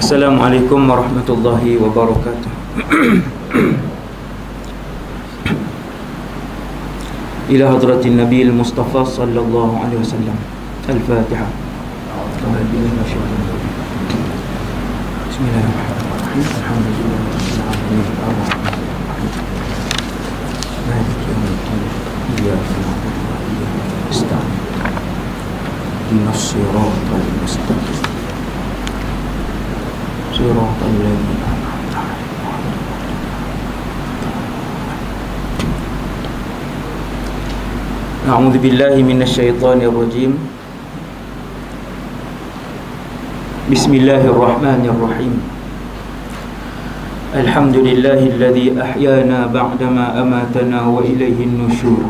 Assalamualaikum warahmatullahi wabarakatuh. Ila hadratin Nabi al-Mustafa sallallahu alaihi wasallam. Al-Fatiha. Bismillahirrahmanirrahim. Alhamdulillahirabbil alamin. Maliki yaumiddin. Iyyaka na'budu wa iyyaka nasta'in. Ihdinas siratal mustaqim. Siratal ladzina an'amta 'alaihim. A'udzu billahi minasy syaithanir rajim. Bismillahirrahmanirrahim. Alhamdulillahilladzi ahyana ba'dama amatana wa ilaihin nusyur.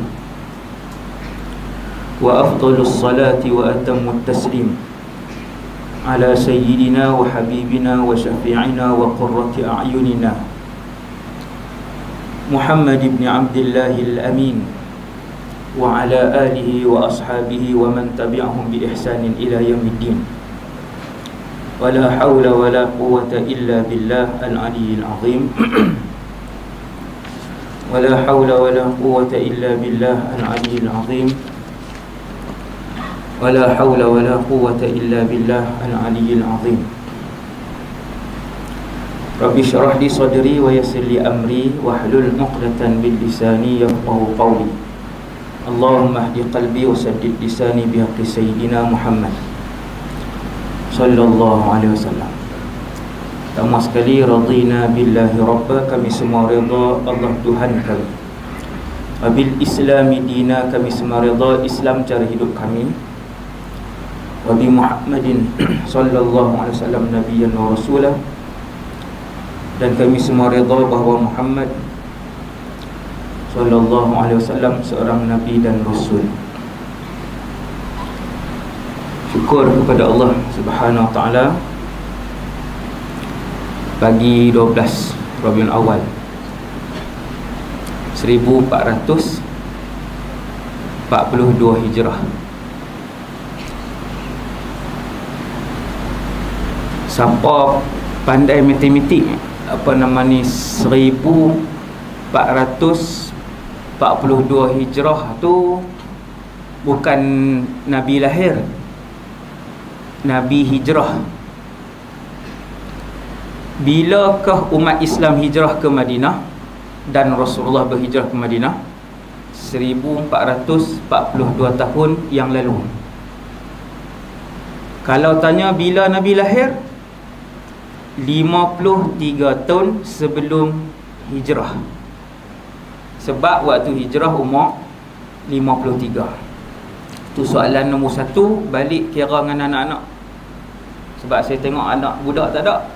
Wa afdhalus salati wa atammut taslim ala sayyidina wa habibina wa syafi'ina wa qurrati a'yunina Muhammad ibn Abdillahil Amin wa ala alihi wa ashabihi wa man tabi'ahum bi ihsanin ila yaumiddin. Wa la hawla wa la quwwata illa billah al-aliyyil azim. Wa la hawla wa la quwwata illa billah al-aliyyil azim. ولا حول ولا قوة إلا بالله العلي العظيم. رب اشرح لي صدري ويسر لي أمري واحلل عقدة من لساني يفقهوا قولي. اللهم اهد قلبي وسدد لساني بحق سيدنا محمد صلى الله عليه وسلم. Pertama sekali, radina billahi rabba, kami semua redha Allah Tuhan kami. Wabil islami dina, kami semua redha Islam cara hidup kami. Wabi Muhammadin sallallahu alaihi wasallam nabiyyan wa rasulah, dan kami semua redha bahawa Muhammad sallallahu alaihi wasallam seorang nabi dan rasul. Syukur kepada Allah Subhanahu wa taala. Pagi 12 Rabiul Awal 1442 Hijrah. Siapa pandai matematik, apa nama ni, 1442 Hijrah tu bukan Nabi lahir, Nabi hijrah. Bilakah umat Islam hijrah ke Madinah dan Rasulullah berhijrah ke Madinah? 1442 tahun yang lalu. Kalau tanya bila Nabi lahir, 53 tahun sebelum hijrah. Sebab waktu hijrah umur 53. Itu soalan nombor 1. Balik kira dengan anak-anak. Sebab saya tengok anak budak tak ada.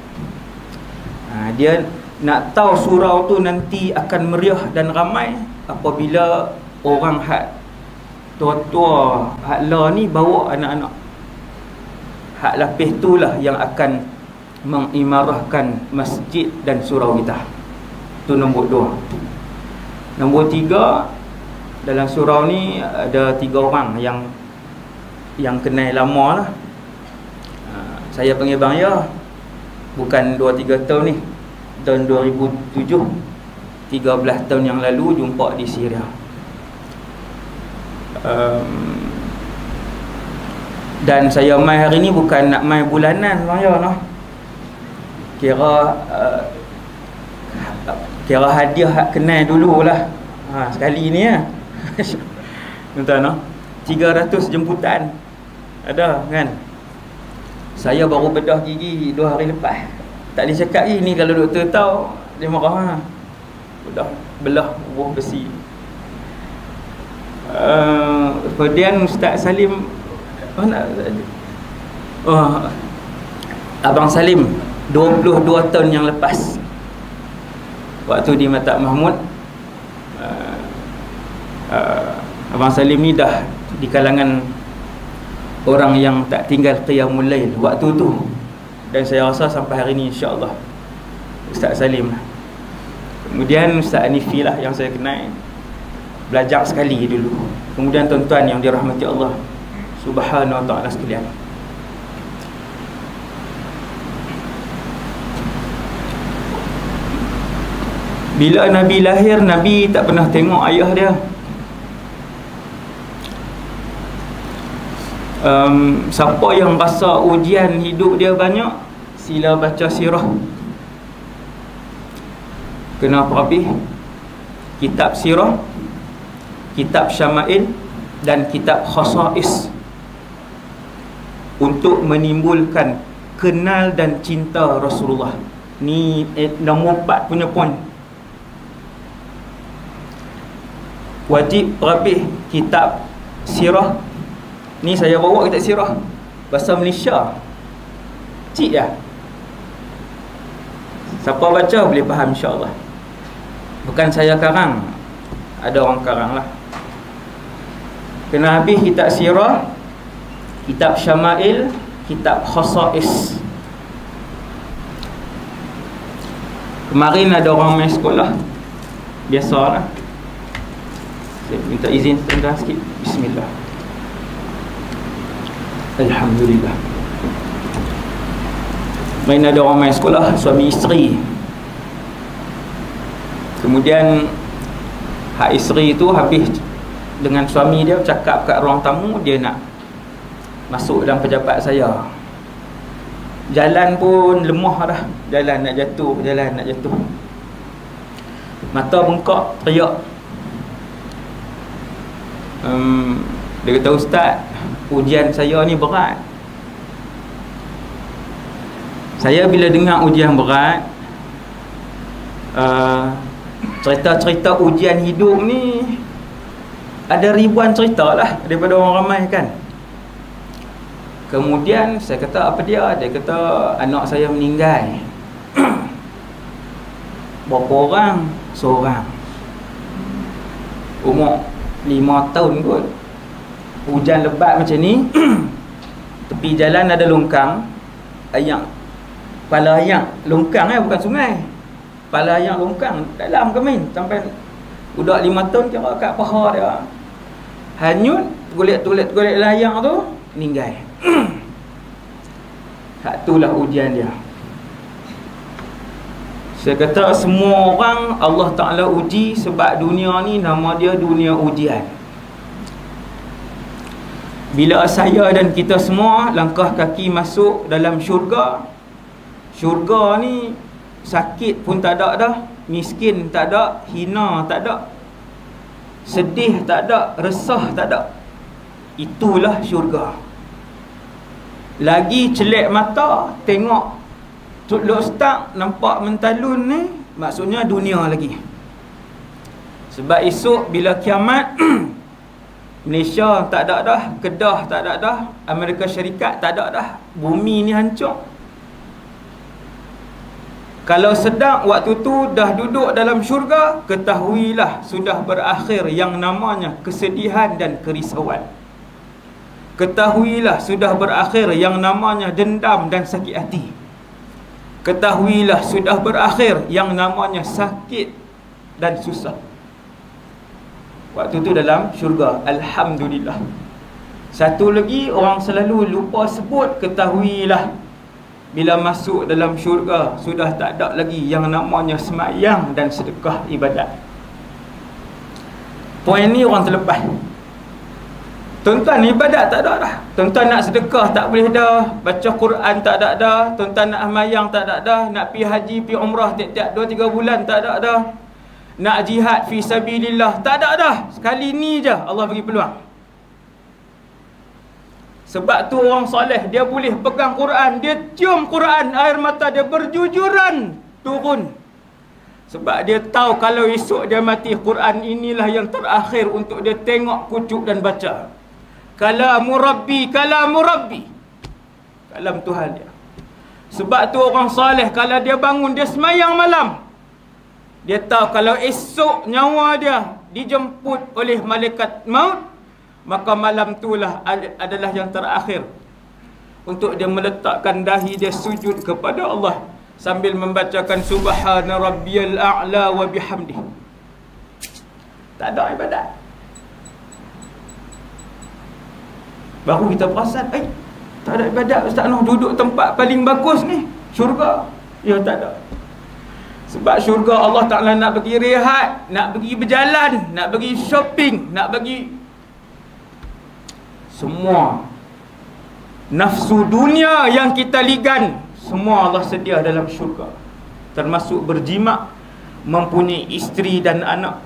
Dia nak tahu surau tu nanti akan meriah dan ramai apabila orang hak tua-tua, hak la ni bawa anak-anak. Hak lapis itulah yang akan mengimarahkan masjid dan surau kita. Itu nombor 2. Nombor 3, dalam surau ni ada 3 orang yang kenal lama lah. Saya panggil Bang Ya. Bukan 2-3 tahun ni, tahun 2007, 13 tahun yang lalu jumpa di Syria. Dan saya mai hari ni bukan nak mai bulanan Bang Ya, noh. Kira hadiah hak kenal dululah. Sekali ni ya. Tuan-tuan, noh. 300 jemputan ada kan. Saya baru bedah gigi 2 hari lepas. Tak boleh cakap ni kalau doktor tahu dia marah. Belah buah besi. Kemudian Ustaz Salim, Abang Salim 22 tahun yang lepas, waktu di Mata Mahmud, Abang Salim ni dah di kalangan orang yang tak tinggal qiyamul lail waktu tu. Dan saya rasa sampai hari ni insya-Allah Ustaz Salim. Kemudian Ustaz Anifi lah yang saya kenal, belajar sekali dulu. Kemudian tuan-tuan yang dirahmati Allah Subhanahu wa ta'ala sekalian, Bila Nabi lahir, Nabi tak pernah tengok ayah dia. Siapa yang rasa ujian hidup dia banyak, sila baca sirah. Kenapa habis? Kitab sirah, kitab syama'il dan kitab khasa'is, untuk menimbulkan kenal dan cinta Rasulullah. Ni nombor 4 punya poin. Wajib rabih kitab sirah. Ni saya bawa kitab sirah bahasa Malaysia. Cik ya. Siapa baca boleh faham insya-Allah. Bukan saya karang, ada orang karang lah. Kena habis kitab sirah, kitab syama'il, kitab khasa'is. Kemarin ada orang main sekolah, biasalah. Saya minta izin tengah sikit. Bismillah. Alhamdulillah. Main ada orang main sekolah, suami isteri. Kemudian hak isteri tu habis dengan suami dia cakap kat ruang tamu, dia nak masuk dalam pejabat saya. Jalan pun lemah dah, jalan nak jatuh, jalan nak jatuh. Mata bengkak, teriak. Dia kata, "Ustaz, ujian saya ni berat." Saya bila dengar ujian berat, cerita-cerita ujian hidup ni ada ribuan cerita lah daripada orang ramai kan. Kemudian saya kata, apa dia? Dia kata, anak saya meninggal. Berapa orang? Seorang. Umur 5 tahun kot. Hujan lebat macam ni. Tepi jalan ada longkang. Ayak, kepala ayak longkang bukan sungai. Kepala ayak longkang dalam ke main. Sampai budak 5 tahun kira kat paha dia. Hanyut, golek layang tu, meninggal. Hak itulah ujian dia. Saya kata semua orang Allah Ta'ala uji, sebab dunia ni nama dia dunia ujian. Bila saya dan kita semua langkah kaki masuk dalam syurga, syurga ni sakit pun tak ada dah, miskin tak ada, hina tak ada, sedih tak ada, resah tak ada. Itulah syurga. Lagi celek mata tengok Tok Ustaz nampak mentalun ni, maksudnya dunia lagi. Sebab esok bila kiamat Malaysia tak ada dah, Kedah tak ada dah, Amerika Syarikat tak ada dah, bumi ni hancur. Kalau sedang waktu tu dah duduk dalam syurga, ketahuilah sudah berakhir yang namanya kesedihan dan kerisauan. Ketahuilah sudah berakhir yang namanya dendam dan sakit hati. Ketahuilah sudah berakhir yang namanya sakit dan susah. Waktu tu dalam syurga. Alhamdulillah. Satu lagi orang selalu lupa sebut, ketahuilah bila masuk dalam syurga sudah tak ada lagi yang namanya semayang dan sedekah ibadat. Poin ni orang terlepas. Tuan-tuan ibadat tak ada dah. Tuan-tuan nak sedekah tak boleh dah. Baca Quran tak ada dah. Tuan-tuan nak semayang tak ada dah. Nak pergi haji, pergi umrah tiap-tiap 2-3 bulan tak ada dah. Nak jihad fi sabilillah tak ada dah. Sekali ni je Allah bagi peluang. Sebab tu orang soleh dia boleh pegang Quran, dia cium Quran, air mata dia berjujuran turun. Sebab dia tahu kalau esok dia mati, Quran inilah yang terakhir untuk dia tengok, kucuk dan baca. Kalamu Rabbi, kalamu Rabbi, kalam Tuhan dia. Sebab tu orang soleh kalau dia bangun, dia semayang malam, dia tahu kalau esok nyawa dia dijemput oleh malaikat maut, maka malam itulah adalah yang terakhir untuk dia meletakkan dahi dia sujud kepada Allah sambil membacakan Subhana Rabbiyal A'la wa bihamdih. Tak ada ibadat. Baru kita perasan, tak ada ibadat Ustaz Noh, duduk tempat paling bagus ni, syurga. Ya tak ada. Sebab syurga Allah Ta'ala nak bagi rehat, nak bagi berjalan, nak bagi shopping, nak bagi semua nafsu dunia yang kita ligan, semua Allah sedia dalam syurga, termasuk berjimat, mempunyai isteri dan anak.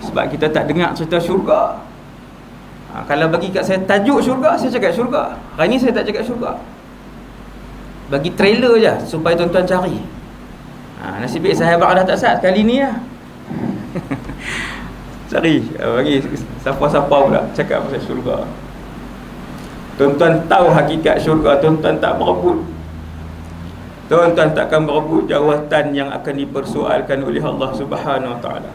Sebab kita tak dengar cerita syurga. Kalau bagi kat saya tajuk syurga, saya cakap syurga. Hari ni saya tak cakap syurga, bagi trailer je supaya tuan-tuan cari. Nasib baik sahabat dah tak sat kali ni lah. Cari, bagi siapa-siapa pula cakap pasal syurga. Tuan-tuan tahu hakikat syurga, tuan-tuan tak berebut. Tuan-tuan takkan berebut jawatan yang akan dipersoalkan oleh Allah Subhanahu Wa Taala.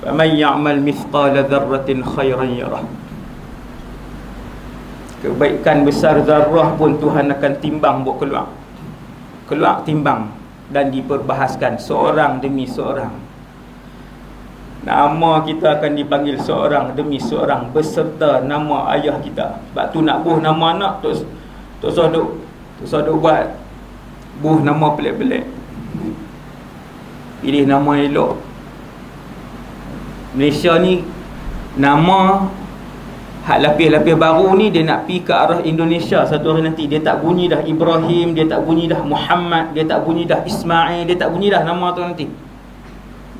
Faman ya'mal mithqala dzarratin khairan yarah. Kebaikan besar zarah pun Tuhan akan timbang buat keluar timbang dan diperbahaskan seorang demi seorang. Nama kita akan dipanggil seorang demi seorang beserta nama ayah kita. Sebab tu nak buh nama anak tu sodok buat buh nama pelik-pelik, pilih nama elok. Malaysia ni nama hak lapis-lapis baru ni, dia nak pi ke arah Indonesia satu hari nanti. Dia tak bunyi dah Ibrahim, dia tak bunyi dah Muhammad, dia tak bunyi dah Ismail, dia tak bunyi dah nama tu nanti.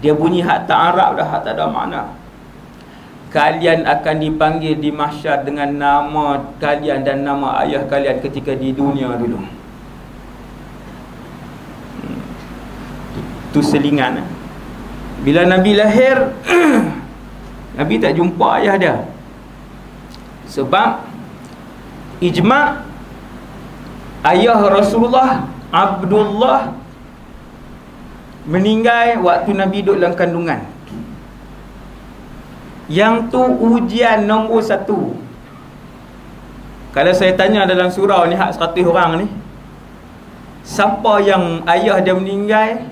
Dia bunyi hak tak Arab dah, hak tak ada makna. Kalian akan dipanggil di mahsyar dengan nama kalian dan nama ayah kalian ketika di dunia dulu. Tu selingan. Bila Nabi lahir Nabi tak jumpa ayah dia. Sebab ijma' ayah Rasulullah Abdullah meninggal waktu Nabi duduk dalam kandungan. Yang tu ujian nombor 1. Kalau saya tanya dalam surau ni, hak 100 orang ni, siapa yang ayah dia meninggal,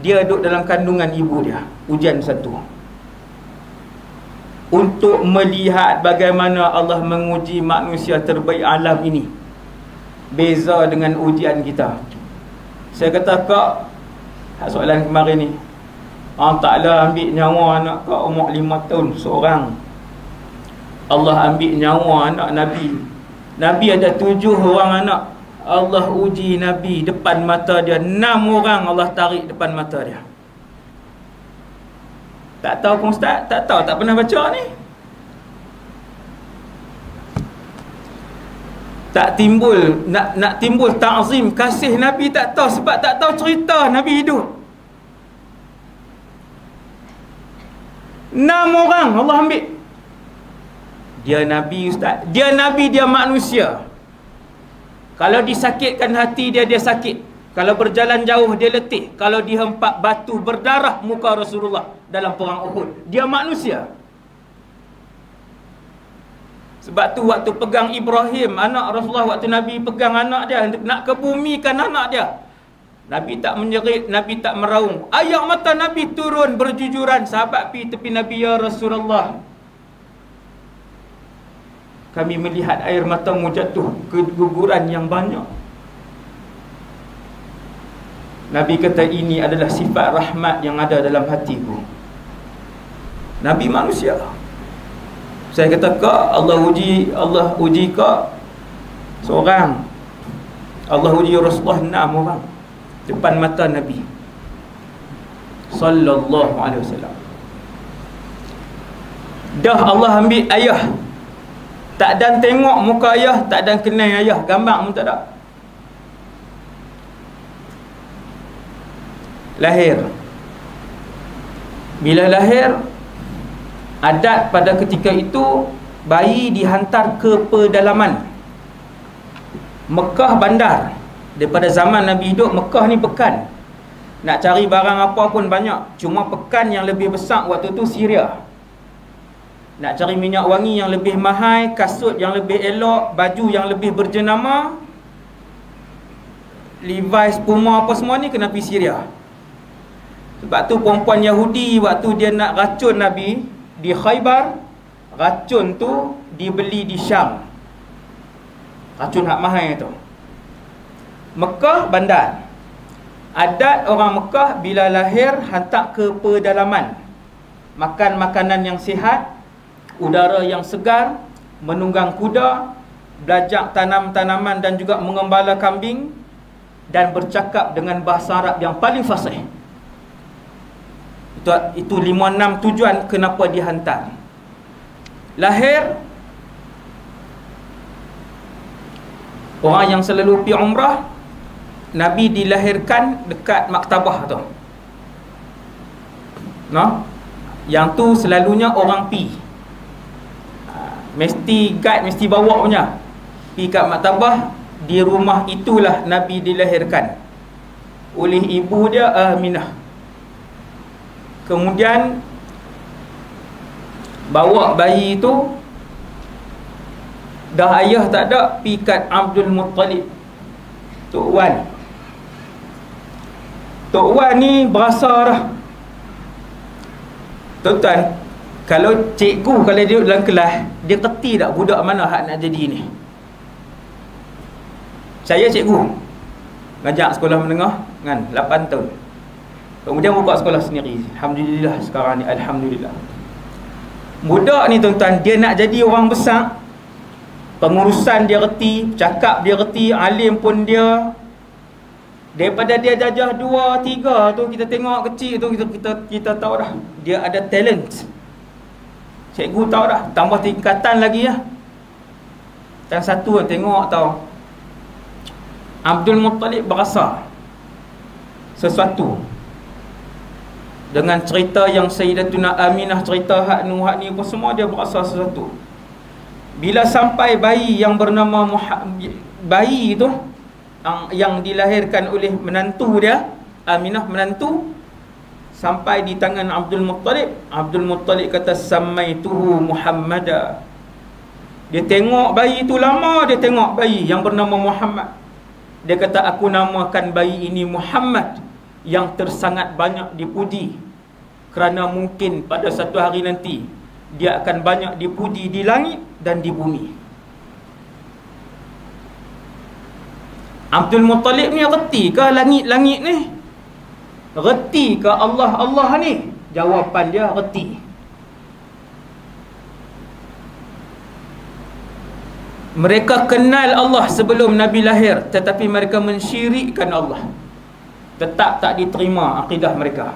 dia duduk dalam kandungan ibu dia, ujian 1. Untuk melihat bagaimana Allah menguji manusia terbaik alam ini. Beza dengan ujian kita. Saya kata, Kak, soalan kemarin ni, Allah Ta'ala ambil nyawa anak Kak umur 5 tahun seorang. Allah ambil nyawa anak Nabi. Nabi ada 7 orang anak. Allah uji Nabi depan mata dia. 6 orang Allah tarik depan mata dia. Tak tahu pun Ustaz? Tak tahu, tak pernah baca ni. Tak timbul, nak timbul ta'zim, kasih Nabi tak tahu. Sebab tak tahu cerita Nabi hidup. 6 orang Allah ambil. Dia Nabi Ustaz. Dia Nabi, dia manusia. Kalau disakitkan hati dia, dia sakit. Kalau berjalan jauh, dia letih. Kalau dihempak batu berdarah muka Rasulullah dalam perang Uhud. Dia manusia. Sebab tu waktu pegang Ibrahim, anak Rasulullah, waktu Nabi pegang anak dia, nak kebumikan anak dia, Nabi tak menjerit, Nabi tak meraung. Air mata Nabi turun berjujuran. Sahabat pi tepi Nabi, ya Rasulullah, kami melihat air matamu jatuh keguguran yang banyak. Nabi kata, ini adalah sifat rahmat yang ada dalam hatiku. Nabi manusia. Saya kata, Kak, Allah uji Kak seorang. Allah uji Rasulullah 6 orang depan mata Nabi sallallahu alaihi wasallam. Dah Allah ambil ayah, tak dan tengok muka ayah, tak dan kenal ayah, gambar pun tak ada. Lahir. Bila lahir, adat pada ketika itu, bayi dihantar ke pedalaman. Mekah bandar. Daripada zaman Nabi hidup, Mekah ni pekan. Nak cari barang apa pun banyak. Cuma pekan yang lebih besar waktu tu Syria. Nak cari minyak wangi yang lebih mahal, kasut yang lebih elok, baju yang lebih berjenama, Levi's, Puma, apa semua ni kena pergi Syria. Sebab tu perempuan Yahudi waktu dia nak racun Nabi di Khaybar, racun tu dibeli di Syam. Racun hak mahal tu. Mekah bandar. Adat orang Mekah bila lahir hantar ke pedalaman, makan makanan yang sihat, udara yang segar, menunggang kuda, belajar tanam tanaman dan juga mengembala kambing, dan bercakap dengan bahasa Arab yang paling fasih. Itu 5-6 tujuan kenapa dihantar. Lahir, orang yang selalu pergi umrah, Nabi dilahirkan dekat maktabah tu. No? Yang tu selalunya orang pi. Mesti guide, mesti bawa punya. Pi kat maktabah, di rumah itulah Nabi dilahirkan oleh ibu dia Aminah. Kemudian bawa bayi itu, dah ayah tak ada, pi kat Abdul Muttalib, Tok Wan. Tok Wan ni berasa dah. Tuan-tuan, kalau cikgu kalau dia duduk dalam kelas, dia kerti tak budak mana hak nak jadi ni. Saya cikgu ngajak sekolah menengah kan 8 tahun. Kemudian buka sekolah sendiri. Alhamdulillah sekarang ni, alhamdulillah. Budak ni tuan-tuan, dia nak jadi orang besar, pengurusan dia reti, cakap dia reti, alim pun dia. Daripada dia jajah 2, 3 tu, kita tengok kecil tu, kita tahu dah dia ada talent. Cikgu tahu dah, tambah tingkatan lagi lah. Dan satu tengok tahu, Abdul Muttalib berasa sesuatu dengan cerita yang Sayyidatuna Aminah cerita hak ni apa semua, dia berasa sesuatu. Bila sampai bayi yang bernama bayi itu yang dilahirkan oleh menantu dia, Aminah menantu, sampai di tangan Abdul Muttalib, Abdul Muttalib kata samaituhu Muhammada. Dia tengok bayi itu lama, dia tengok bayi yang bernama Muhammad. Dia kata aku namakan bayi ini Muhammad, yang tersangat banyak dipuji, kerana mungkin pada satu hari nanti dia akan banyak dipuji di langit dan di bumi. Abdul Muttalib ni reti ke langit-langit ni? Reti ke Allah ni? Jawapan dia reti. Mereka kenal Allah sebelum Nabi lahir, tetapi mereka mensyirikkan Allah. Tetap tak diterima akidah mereka.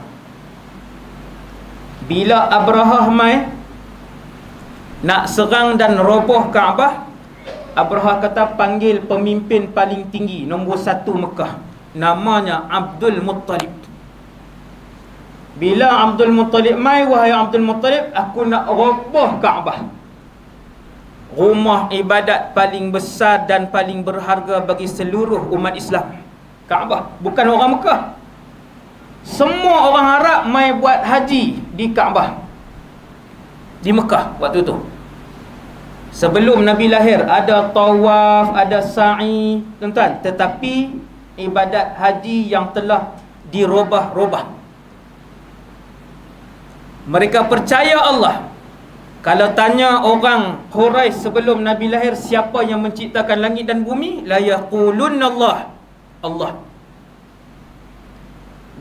Bila Abrahah mai nak serang dan roboh Kaabah, Abrahah kata panggil pemimpin paling tinggi, nombor 1 Mekah, namanya Abdul Muttalib. Bila Abdul Muttalib mai, wahai Abdul Muttalib, aku nak roboh Kaabah, rumah ibadat paling besar dan paling berharga bagi seluruh umat Islam. Kaabah, bukan orang Mekah. Semua orang Arab mai buat haji di Kaabah, di Mekah waktu tu. Sebelum Nabi lahir ada tawaf, ada sa'i, tuan-tuan, tetapi ibadat haji yang telah dirubah-rubah. Mereka percaya Allah. Kalau tanya orang Quraisy sebelum Nabi lahir, siapa yang menciptakan langit dan bumi? La yaqulunna Allah. Allah.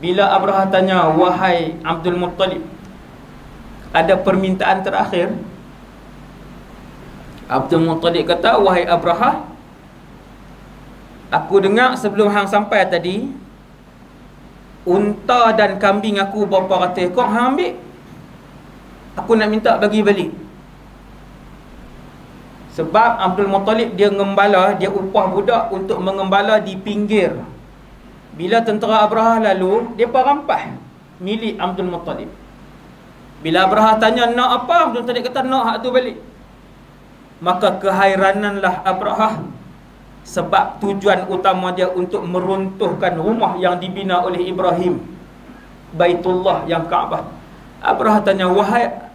Bila Abrahah tanya, wahai Abdul Muttalib, ada permintaan terakhir? Abdul Muttalib kata, wahai Abrahah, aku dengar sebelum hang sampai tadi, unta dan kambing aku berapa ratus ekor hang ambil. Aku nak minta bagi balik. Sebab Abdul Muttalib dia ngembala, dia upah budak untuk mengembala di pinggir. Bila tentera Abrahah lalu, dia rampas milik Abdul Muttalib. Bila Abrahah tanya nak apa, Abdul Muttalib kata nak hak tu balik. Maka kehairananlah Abrahah, sebab tujuan utama dia untuk meruntuhkan rumah yang dibina oleh Ibrahim, Baitullah yang Kaabah. Abrahah tanya, wahai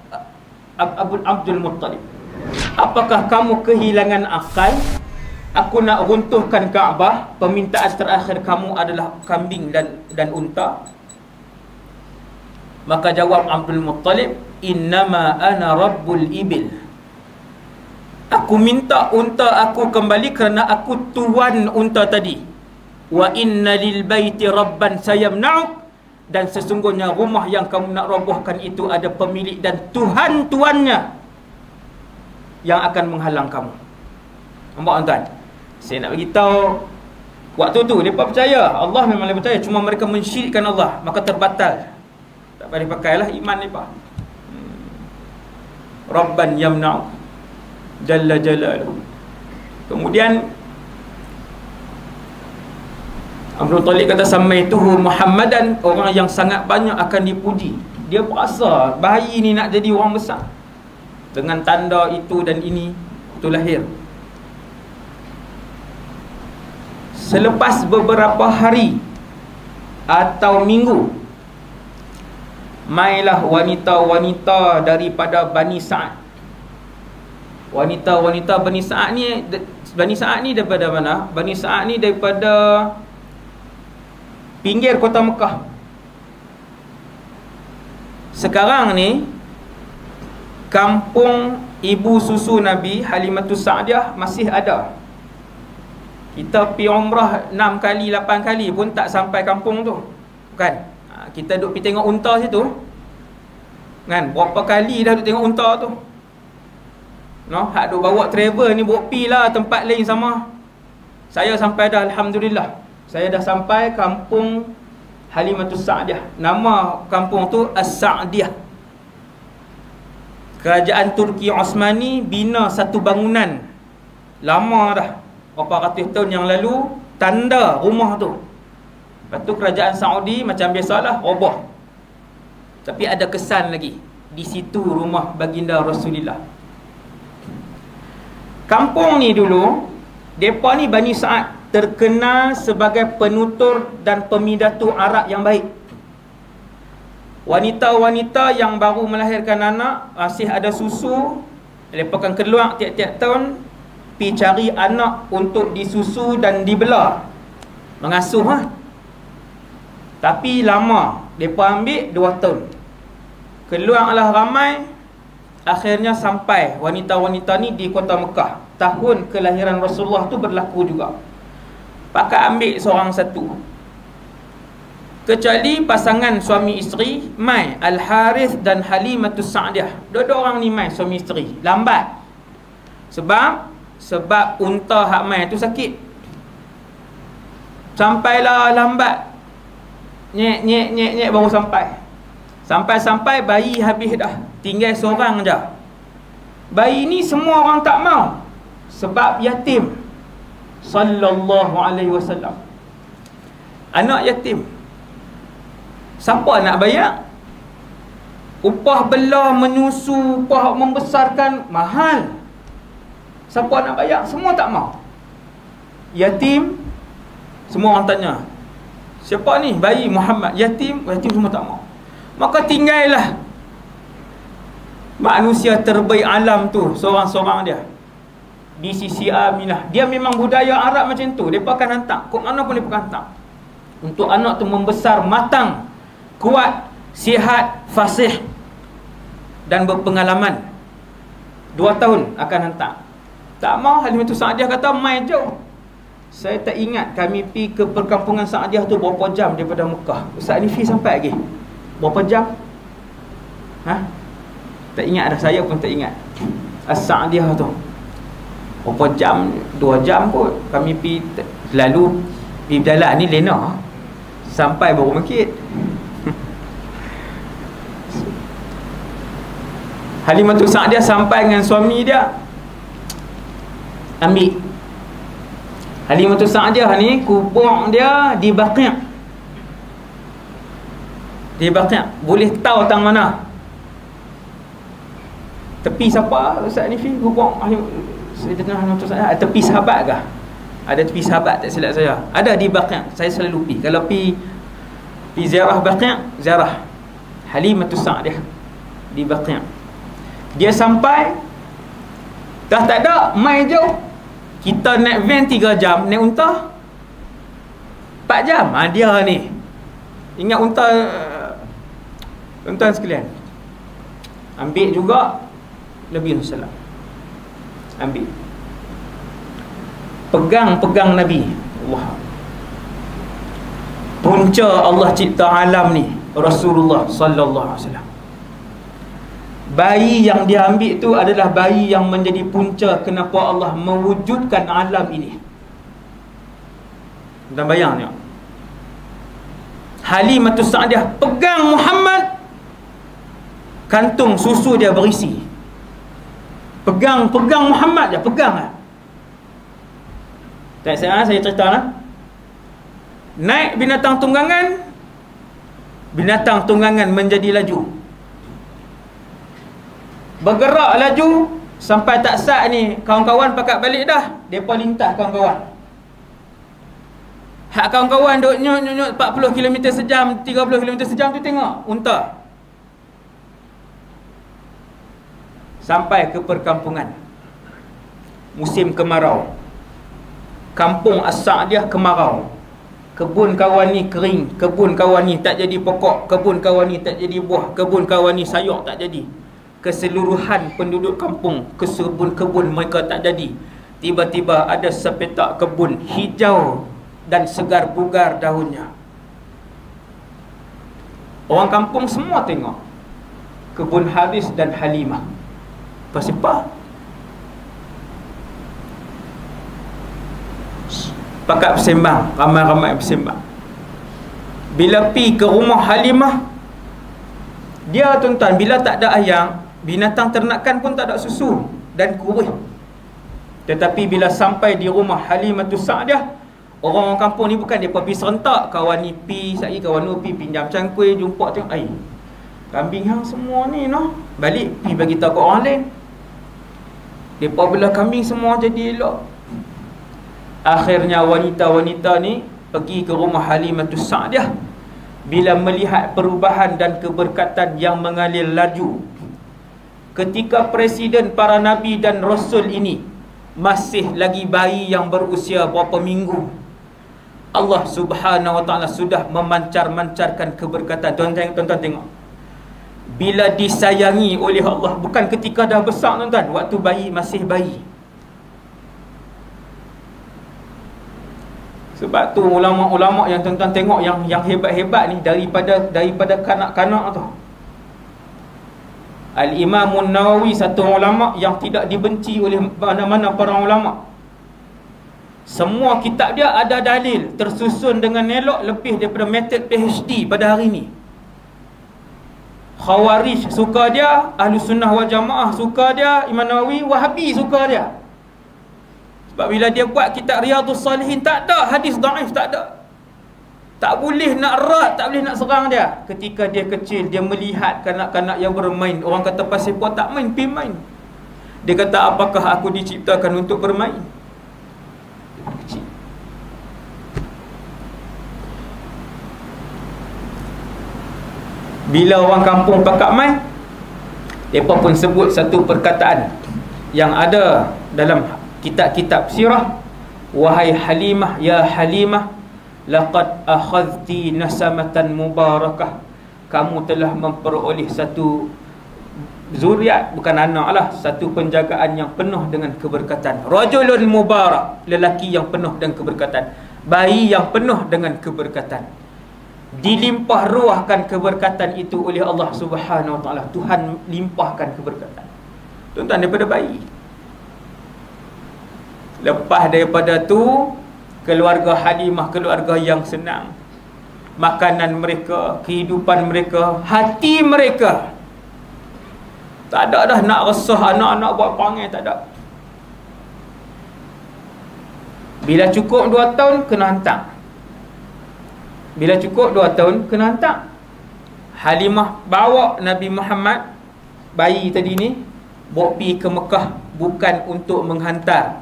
Abdul Muttalib, apakah kamu kehilangan akal? Aku nak runtuhkan Kaabah, permintaan terakhir kamu adalah kambing dan unta. Maka jawab Abdul Muttalib, innama ana rabbul ibil. Aku minta unta aku kembali kerana aku tuan unta tadi. wa inna lil baiti rabban sayamna'uk, dan sesungguhnya rumah yang kamu nak robohkan itu ada pemilik dan Tuhan-tuannya yang akan menghalang kamu. Nampak tuan? Saya nak beritahu, waktu tu mereka percaya Allah, memang mereka percaya, cuma mereka mensyirikkan Allah, maka terbatal. Tak boleh pakailah iman mereka. Rabban yamna'u jalla jalaluhu. Kemudian Abdul Talib kata samaituhu Muhammadan, orang yang sangat banyak akan dipuji. Dia berasa bayi ni nak jadi orang besar dengan tanda itu dan ini, itu lahir. Selepas beberapa hari atau minggu, mailah wanita-wanita daripada Bani Sa'ad. Wanita-wanita Bani Sa'ad ni daripada mana? Bani Sa'ad ni daripada pinggir kota Mekah. Sekarang ni kampung ibu susu Nabi Halimatus Sa'diyah masih ada. Kita pergi umrah 6 kali 8 kali pun tak sampai kampung tu, kan? Kita duk pergi tengok unta situ, kan? Berapa kali dah duk tengok unta tu, no? Hak duk bawa travel ni bawa pi lah tempat lain sama. Saya sampai dah, alhamdulillah. Saya dah sampai kampung Halimatus Sa'diyah. Nama kampung tu As-Sa'diyah. Kerajaan Turki Osmani bina satu bangunan lama dah, berapa ratus tahun yang lalu, tanda rumah tu. Lepas tu kerajaan Saudi macam biasalah roboh, tapi ada kesan lagi. Di situ rumah baginda Rasulullah. Kampung ni dulu, mereka ni Bani Sa'ad terkenal sebagai penutur dan pemidatu Arab yang baik. Wanita-wanita yang baru melahirkan anak, masih ada susu, mereka akan keluar tiap-tiap tahun pergi cari anak untuk disusu dan dibelah, mengasuh lah. Tapi lama, mereka ambil 2 tahun. Keluarlah ramai, akhirnya sampai wanita-wanita ni di kota Mekah. Tahun kelahiran Rasulullah tu berlaku juga. Pakai ambil seorang satu, kecuali pasangan suami isteri mai, Al-Harith dan Halimatus Sa'diyah. Dua-dua orang ni mai suami isteri. Lambat. Sebab unta hak mai tu sakit. Sampailah lambat. Nyek baru sampai. Sampai bayi habis dah. Tinggal seorang je. Bayi ni semua orang tak mau, sebab yatim. Sallallahu alaihi wasallam. Anak yatim. Siapa nak bayar? Upah belah, menyusu, upah membesarkan mahal. Siapa nak bayar? Semua tak mau. Yatim. Semua orang tanya, siapa ni? Bayi Muhammad. Yatim semua tak mau. Maka tinggallah manusia terbaik alam tu, seorang-seorang dia di sisi Aminah. Dia memang budaya Arab macam tu. Mereka akan hantar, kok mana pun mereka akan hantar, untuk anak tu membesar matang, kuat, sihat, fasih dan berpengalaman. 2 tahun akan hantar. Tak mau. Halimatus Sa'diyah kata, mai jauh. Saya tak ingat kami pergi ke perkampungan Sa'diyah tu berapa jam daripada Mekah. Ustaz Nifi sampai lagi berapa jam? Tak ingat dah. Saya pun tak ingat. As-Sa'diyah tu berapa jam? 2 jam kot. Kami pergi, lalu pergi berjalan ni lena, sampai baru masjid. Halimatus Sa'diyah sampai dengan suami dia, ambil. Halimatus Sa'diyah ni kubur dia di Baqi'. Di Baqi'. Boleh tahu tang mana? Tepi siapa Ustaz Nifi? Kubur Halimatus Sa'diyah. Tepi Sahabat kah? Ada tepi Sahabat tak silap saya. Ada di Baqi'. Saya selalu pergi. Kalau pergi ziarah Baqi', ziarah Halimatus Sa'diyah di Baqi'. Dia sampai, dah tak ada, mai jauh. Kita naik van 3 jam, naik unta 4 jam. Dia ni ingat unta. Tuan-tuan sekalian, ambil juga Nabi SAW. Ambil, pegang Nabi Allah. punca Allah cipta alam ni Rasulullah sallallahu alaihi wasallam. Bayi yang dia ambil tu adalah bayi yang menjadi punca kenapa Allah mewujudkan alam ini. Dan bayang tengok, Halimatus Sa'diah pegang Muhammad, kantung susu dia berisi. Pegang Muhammad je, pegang lah. Tak saya cerita lah. Naik binatang tunggangan menjadi laju, bergerak laju sampai tak sat ni kawan-kawan pakat balik dah. Depa lintas kawan-kawan. Hak kawan-kawan duk nyut 40 km sejam, 30 km sejam tu tengok unta. Sampai ke perkampungan. Musim kemarau. Kampung As-Sa'diah kemarau. Kebun kawan ni kering, kebun kawan ni tak jadi pokok, kebun kawan ni tak jadi buah, kebun kawan ni sayur tak jadi. Keseluruhan penduduk kampung, kebun mereka tak jadi. Tiba-tiba ada sepetak kebun hijau dan segar bugar daunnya. Orang kampung semua tengok kebun Haris dan Halimah. Pasal pakat bersembang, ramai-ramai bersembang. Bila pi ke rumah Halimah, dia tuan-tuan, bila tak ada ayam, binatang ternakan pun tak ada susu dan kurih. Tetapi bila sampai di rumah Halimatus Sa'diah, orang-orang kampung ni bukan mereka pergi serentak. Kawan ni pi, sagi kawan ni pi pinjam cangkui, jumpa tengok, kambing hang semua ni noh, balik pi bagi tahu kat orang lain. Mereka belah kambing semua jadi elok. Akhirnya wanita-wanita ni pergi ke rumah Halimatus Sa'diah. Bila melihat perubahan dan keberkatan yang mengalir laju, ketika presiden para nabi dan rasul ini masih lagi bayi yang berusia berapa minggu, Allah Subhanahu wa ta'ala sudah memancar-mancarkan keberkatan. Tuan-tuan tengok, bila disayangi oleh Allah, bukan ketika dah besar tuan-tuan, waktu bayi masih bayi. Sebab tu ulama-ulama yang tuan-tuan tengok yang hebat-hebat ni daripada kanak-kanak tu. Al-Imam Nawawi, satu ulama yang tidak dibenci oleh mana-mana para ulama. Semua kitab dia ada dalil, tersusun dengan elok, lebih daripada metod PhD pada hari ni. Khawarij suka dia, Ahlu Sunnah wal Jamaah suka dia, Imam Nawawi, Wahabi suka dia. Sebab bila dia buat kitab Riyadhus Salihin, tak ada hadis dhaif, tak ada. Tak boleh nak erat, tak boleh nak serang dia. Ketika dia kecil, dia melihat kanak-kanak yang bermain. Orang kata pasal puan tak main, pergi main. Dia kata, apakah aku diciptakan untuk bermain? Kecil. Bila orang kampung pakat main, mereka pun sebut satu perkataan yang ada dalam kitab-kitab sirah. Wahai Halimah, ya Halimah, laqad akhadhti nasamatan mubarakah. Kamu telah memperoleh satu zuriat, bukan anak lah, satu penjagaan yang penuh dengan keberkatan. Rajulun mubarak, lelaki yang penuh dengan keberkatan, bayi yang penuh dengan keberkatan. Dilimpah ruahkan keberkatan itu oleh Allah Subhanahu wa ta'ala. Tuhan limpahkan keberkatan, tuan-tuan, daripada bayi. Lepas daripada tu, keluarga Halimah keluarga yang senang. Makanan mereka, kehidupan mereka, hati mereka, tak ada dah nak resah anak-anak buat perangai, tak ada. Bila cukup 2 tahun, kena hantar. Bila cukup 2 tahun, kena hantar. Halimah bawa Nabi Muhammad, bayi tadi ni, bawa pergi ke Mekah, bukan untuk menghantar,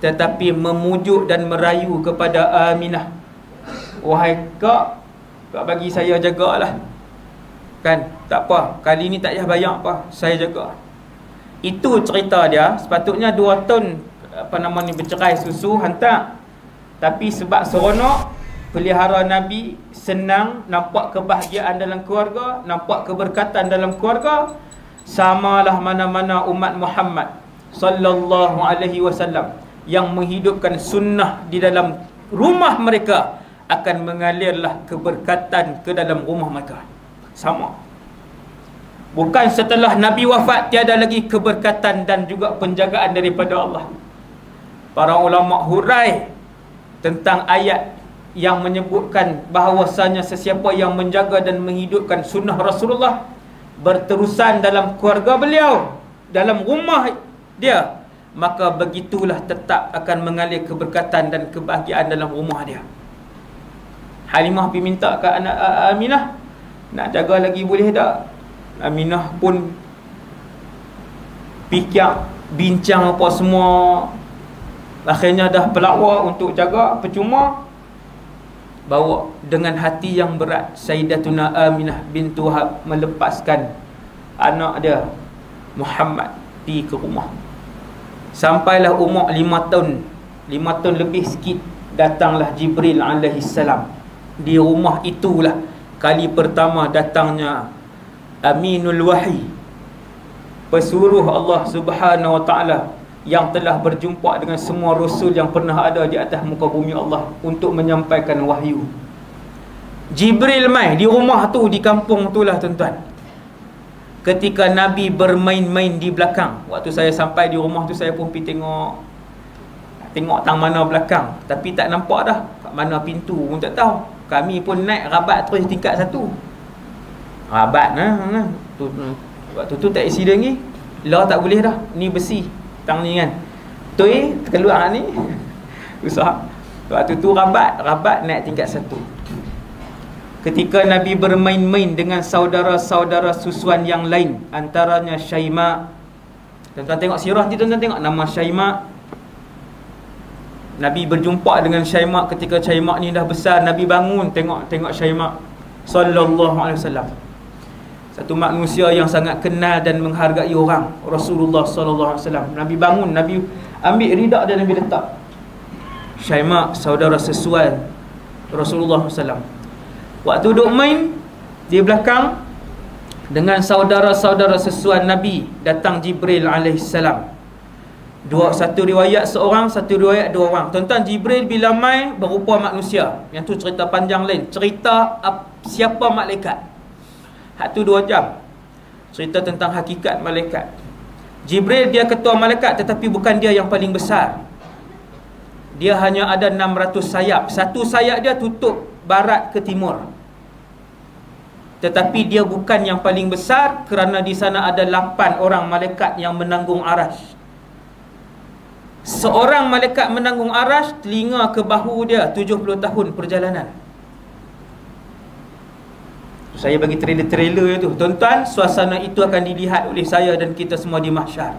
tetapi memujuk dan merayu kepada Aminah. Wahai kak bagi saya jagalah. Kan, tak apa, kali ni tak payah bayar apa, saya jaga. Itu cerita dia. Sepatutnya 2 tahun bercerai susu, hantar. Tapi sebab seronok, pelihara Nabi, senang, nampak kebahagiaan dalam keluarga, nampak keberkatan dalam keluarga. Samalah mana-mana umat Muhammad sallallahu alaihi wasallam yang menghidupkan sunnah di dalam rumah mereka, akan mengalirlah keberkatan ke dalam rumah mereka. Sama. Bukan setelah Nabi wafat tiada lagi keberkatan dan juga penjagaan daripada Allah. Para ulama hurai tentang ayat yang menyebutkan bahawasanya sesiapa yang menjaga dan menghidupkan sunnah Rasulullah berterusan dalam keluarga beliau, dalam rumah dia, maka begitulah tetap akan mengalir keberkatan dan kebahagiaan dalam rumah dia. Halimah pergi minta ke anak Aminah, nak jaga lagi boleh tak? Aminah pun fikir, bincang apa semua. Akhirnya dah pelakwa untuk jaga, percuma. Bawa dengan hati yang berat Sayyidatuna Aminah bintu Wahab melepaskan anak dia Muhammad pergi ke rumah. Sampailah umur 5 tahun, 5 tahun lebih sikit, datanglah Jibril alaihissalam. Di rumah itulah kali pertama datangnya Aminul Wahyi, pesuruh Allah Subhanahu wa taala yang telah berjumpa dengan semua rasul yang pernah ada di atas muka bumi Allah untuk menyampaikan wahyu. Jibril mai di rumah tu, di kampung tu lah tuan-tuan. Ketika Nabi bermain-main di belakang, waktu saya sampai di rumah tu, saya pun pergi tengok tang mana belakang, tapi tak nampak dah kat mana pintu pun tak tahu. Kami pun naik rabat terus tingkat 1. Rabat waktu tu tak isi lagi. Lah tak boleh dah, ni besi tang ni kan. Tui keluar ni usah. Waktu tu rabat naik tingkat 1. Ketika Nabi bermain-main dengan saudara-saudara susuan yang lain, antaranya Syaima. Tuan-tuan tengok sirah ni, tuan-tuan tengok nama Syaima. Nabi berjumpa dengan Syaima ketika Syaima ni dah besar. Nabi bangun tengok Syaima sallallahu alaihi wasallam. Satu manusia yang sangat kenal dan menghargai orang, Rasulullah sallallahu alaihi wasallam. Nabi bangun, Nabi ambil ridak dan Nabi letak. Syaima saudara sesuai Rasulullah sallallahu. Waktu duduk main di belakang dengan saudara-saudara sesuai Nabi, datang Jibril alaihissalam. Satu riwayat seorang, satu riwayat 2 orang. Tuan-tuan, Jibril bila mai berupa manusia. Yang tu cerita panjang lain. Cerita siapa malaikat. Hak tu 2 jam. Cerita tentang hakikat malaikat. Jibril dia ketua malaikat, tetapi bukan dia yang paling besar. Dia hanya ada 600 sayap. Satu sayap dia tutup barat ke timur. Tetapi dia bukan yang paling besar, kerana di sana ada 8 orang malaikat yang menanggung arash. Seorang malaikat menanggung arash, telinga ke bahu dia 70 tahun perjalanan. Saya bagi trailer-trailer itu. Tuan-tuan, suasana itu akan dilihat oleh saya dan kita semua di mahsyar.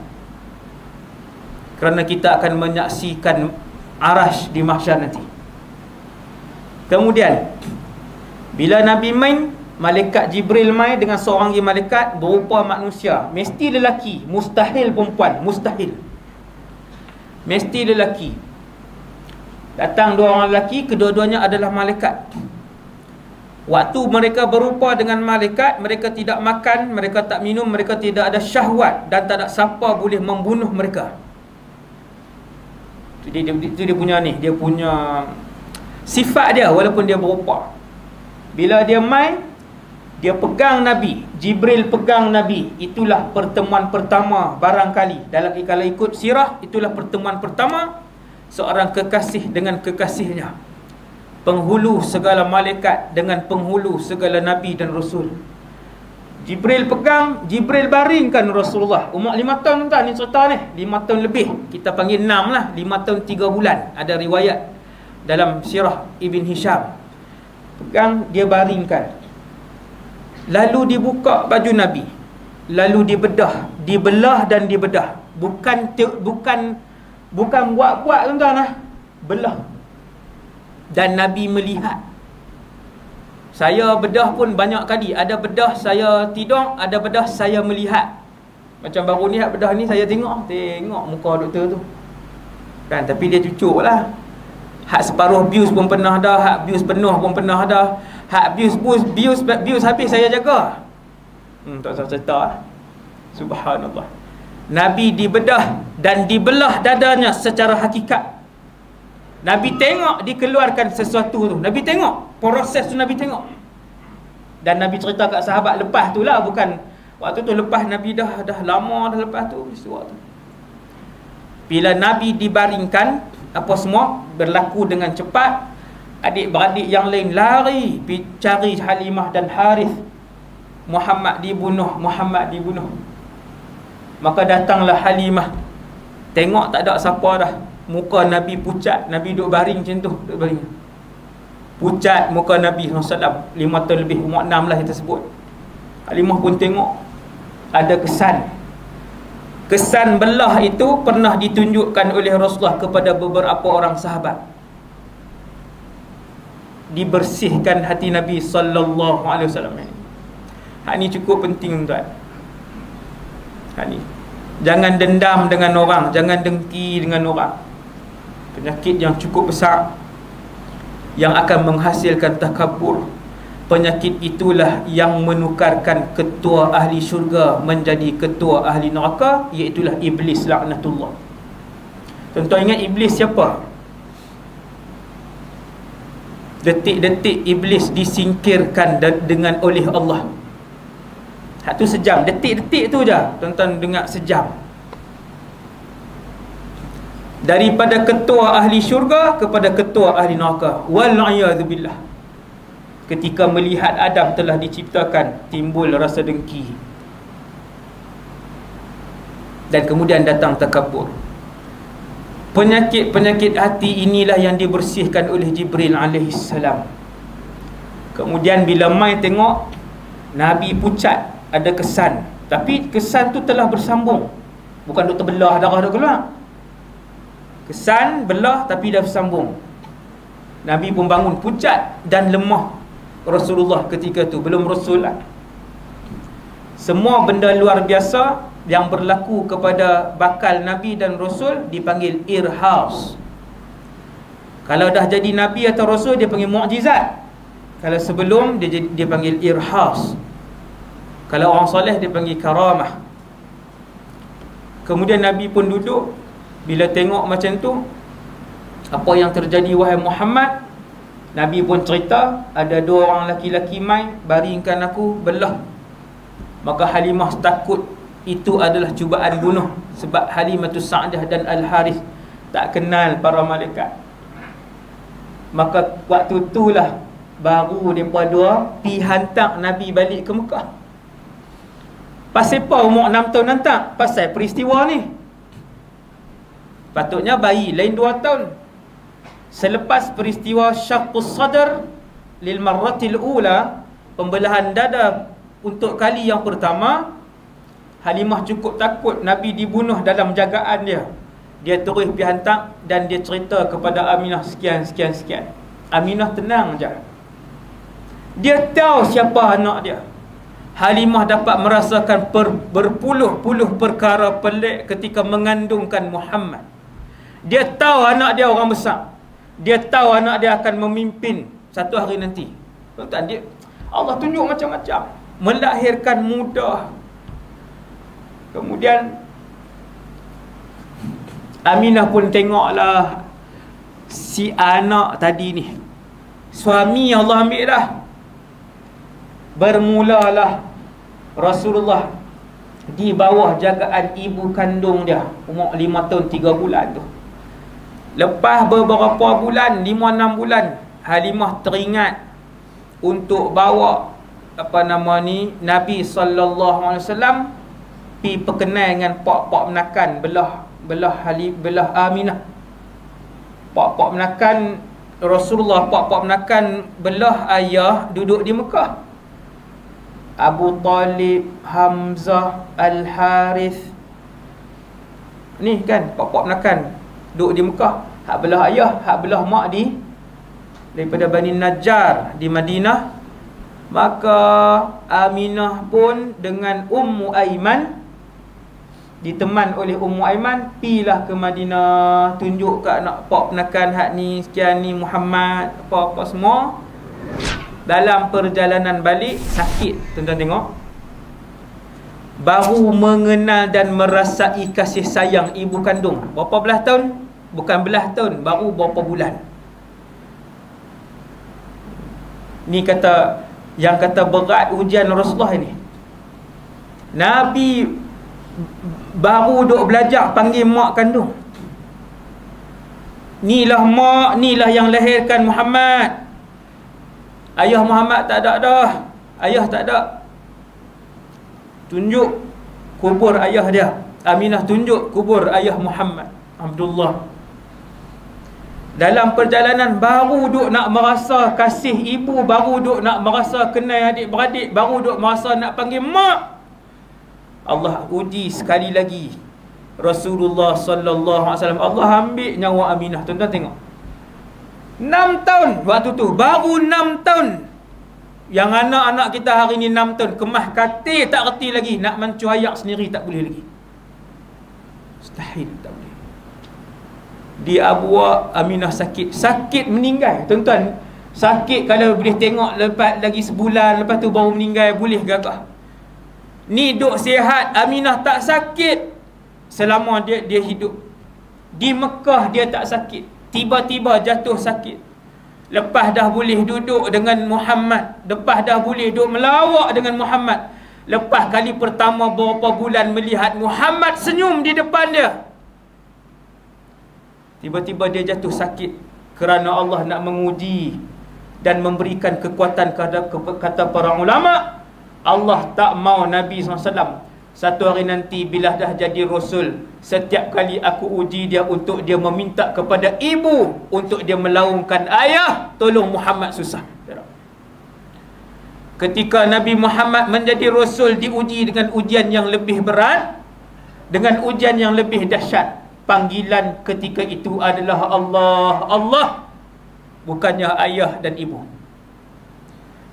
Kerana kita akan menyaksikan arash di mahsyar nanti. Kemudian bila Nabi main, malaikat Jibril main dengan seorang lagi malaikat berupa manusia. Mesti lelaki, mustahil perempuan, mustahil. Mesti lelaki. Datang 2 orang lelaki, kedua-duanya adalah malaikat. Waktu mereka berupa dengan malaikat, mereka tidak makan, mereka tak minum, mereka tidak ada syahwat, dan tak ada siapa boleh membunuh mereka. Itu dia punya ni, dia punya sifat dia walaupun dia berupa. Bila dia main, dia pegang Nabi, Jibril pegang Nabi. Itulah pertemuan pertama barangkali dalam, kalau ikut sirah, itulah pertemuan pertama seorang kekasih dengan kekasihnya. Penghulu segala malaikat dengan penghulu segala Nabi dan Rasul. Jibril pegang, Jibril baringkan Rasulullah. Umur 5 tahun tuan, ni cerita ni 5 tahun lebih, kita panggil 6 lah, 5 tahun 3 bulan. Ada riwayat dalam sirah Ibn Hisham. Pegang, dia baringkan. Lalu dibuka baju Nabi, lalu dibelah dan dibedah. Bukan buat-buat tuan-tuan lah, belah. Dan Nabi melihat. Saya bedah pun banyak kali. Ada bedah saya tidur, ada bedah saya melihat. Macam baru ni hak bedah ni saya tengok muka doktor tu kan, tapi dia cucuk lah. Hak separuh bius pun pernah dah, hak bius penuh pun pernah dah. Hak bius habis saya jaga. Tak usah cerita lah. Subhanallah. Nabi dibedah dan dibelah dadanya secara hakikat. Nabi tengok dikeluarkan sesuatu tu. Nabi tengok proses tu, Nabi tengok. Dan Nabi cerita kat sahabat lepas tu lah, bukan waktu tu, lepas Nabi dah lama dah lepas tu peristiwa tu. Bila Nabi dibaringkan, apa semua berlaku dengan cepat. Adik-beradik yang lain lari pergi cari Halimah dan Harith. Muhammad dibunuh. Maka datanglah Halimah. Tengok tak ada siapa dah. Muka Nabi pucat. Nabi duduk baring macam tu, duduk baring. Pucat muka Nabi SAW. 5 tahun lebih, umur 6 lah kita sebut. Halimah pun tengok. Ada kesan. Kesan belah itu pernah ditunjukkan oleh Rasulullah kepada beberapa orang sahabat. Dibersihkan hati Nabi SAW. Hak ni cukup penting, tuan. Hak ni, jangan dendam dengan orang, jangan dengki dengan orang. Penyakit yang cukup besar yang akan menghasilkan takabur. Penyakit itulah yang menukarkan ketua ahli syurga menjadi ketua ahli neraka, iaitulah Iblis laknatullah. Tuan-tuan ingat Iblis siapa? Detik-detik Iblis disingkirkan dengan oleh Allah. Hak tu sejam, detik-detik tu je. Tuan-tuan dengar, sejam. Daripada ketua ahli syurga kepada ketua ahli neraka. Wal'iyadzubillah. Ketika melihat Adam telah diciptakan, timbul rasa dengki. Dan kemudian datang takabur. Penyakit-penyakit hati inilah yang dibersihkan oleh Jibril alaihissalam. Kemudian bila mai tengok Nabi pucat, ada kesan. Tapi kesan tu telah bersambung. Bukan duk terbelah, darah duk keluar. Kesan belah tapi dah bersambung. Nabi pun bangun pucat dan lemah. Rasulullah ketika tu belum Rasul lah. Semua benda luar biasa yang berlaku kepada bakal Nabi dan Rasul dipanggil irhas. Kalau dah jadi Nabi atau Rasul, dia panggil mukjizat. Kalau sebelum, dia panggil irhas. Kalau orang soleh, dia panggil karamah. Kemudian Nabi pun duduk. Bila tengok macam tu, apa yang terjadi wahai Muhammad, Nabi pun cerita, ada 2 orang laki-laki mai baringkan aku belah. Maka Halimah takut itu adalah cubaan bunuh, sebab Halimatus Sa'dah dan Al-Harith tak kenal para malaikat. Maka waktu itulah baru mereka 2 pi hantar Nabi balik ke Mekah. Pasal apa umur 6 tahun hantar? Pasal peristiwa ni. Patutnya bayi lain 2 tahun. Selepas peristiwa syaqqus sadr lil marratil ula, pembelahan dada untuk kali yang pertama, Halimah cukup takut Nabi dibunuh dalam jagaan dia. Dia terus pergi hantar dan dia cerita kepada Aminah sekian. Aminah tenang je. Dia tahu siapa anak dia. Halimah dapat merasakan berpuluh-puluh perkara pelik ketika mengandungkan Muhammad. Dia tahu anak dia orang besar. Dia tahu anak dia akan memimpin satu hari nanti. Tuan-tuan, Allah tunjuk macam-macam. Melahirkan mudah. Kemudian Aminah pun tengoklah si anak tadi ni. Suami Allah ambil dah. Bermulalah Rasulullah di bawah jagaan ibu kandung dia, umur 5 tahun 3 bulan tu. Lepas beberapa bulan, 5-6 bulan, Halimah teringat untuk bawa Nabi SAW pi perkenal dengan pak-pak menakan belah Aminah. Pak-pak menakan Rasulullah, pak-pak menakan belah ayah duduk di Mekah. Abu Talib, Hamzah, Al-Harith. Ni kan pak-pak menakan duduk di Mekah. Hak belah ayah, hak belah mak daripada Bani Najjar di Madinah. Maka Aminah pun dengan Ummu Aiman, diteman oleh Ummu Aiman, pilah ke Madinah, tunjuk kat anak pak penakan hak ni, sekian ni Muhammad, apa-apa semua. Dalam perjalanan balik, sakit, tuan-tuan tengok. Baru mengenal dan merasai kasih sayang ibu kandung. Berapa belas tahun? bukan belas tahun, baru berapa bulan. Ni kata, yang kata berat ujian Rasulullah ni. Nabi baru duk belajar panggil mak kandung. Nilah mak, nilah yang lahirkan Muhammad. Ayah Muhammad tak ada dah. Ayah tak ada. Tunjuk kubur ayah dia. Aminah tunjuk kubur ayah Muhammad, Abdullah. Dalam perjalanan baru duk nak merasa kasih ibu, baru duk nak merasa kenal adik-beradik, baru duk merasa nak panggil mak. Allah uji sekali lagi Rasulullah sallallahu alaihi wasallam. Allah ambil nyawa Aminah. Tuan-tuan tengok. 6 tahun waktu tu, baru 6 tahun. Yang anak-anak kita hari ni 6 tahun, kemah katil tak reti lagi, nak mancu ayak sendiri tak boleh lagi. Mustahil tak boleh. Dia buat Aminah sakit, sakit meninggal. Tuan-tuan, sakit kalau boleh tengok lepas lagi sebulan, lepas tu baru meninggal, boleh gagah. Ni duk sihat, Aminah tak sakit selama dia hidup. Di Mekah dia tak sakit, tiba-tiba jatuh sakit. Lepas dah boleh duduk dengan Muhammad, lepas dah boleh duduk melawak dengan Muhammad, lepas kali pertama beberapa bulan melihat Muhammad senyum di depan dia, tiba-tiba dia jatuh sakit. Kerana Allah nak menguji dan memberikan kekuatan kata para ulama, Allah tak mau Nabi SAW satu hari nanti bila dah jadi Rasul, setiap kali aku uji dia untuk dia meminta kepada ibu, untuk dia melaungkan ayah, tolong Muhammad susah. Ketika Nabi Muhammad menjadi Rasul, diuji dengan ujian yang lebih berat, dengan ujian yang lebih dahsyat. Panggilan ketika itu adalah Allah, Allah, bukannya ayah dan ibu.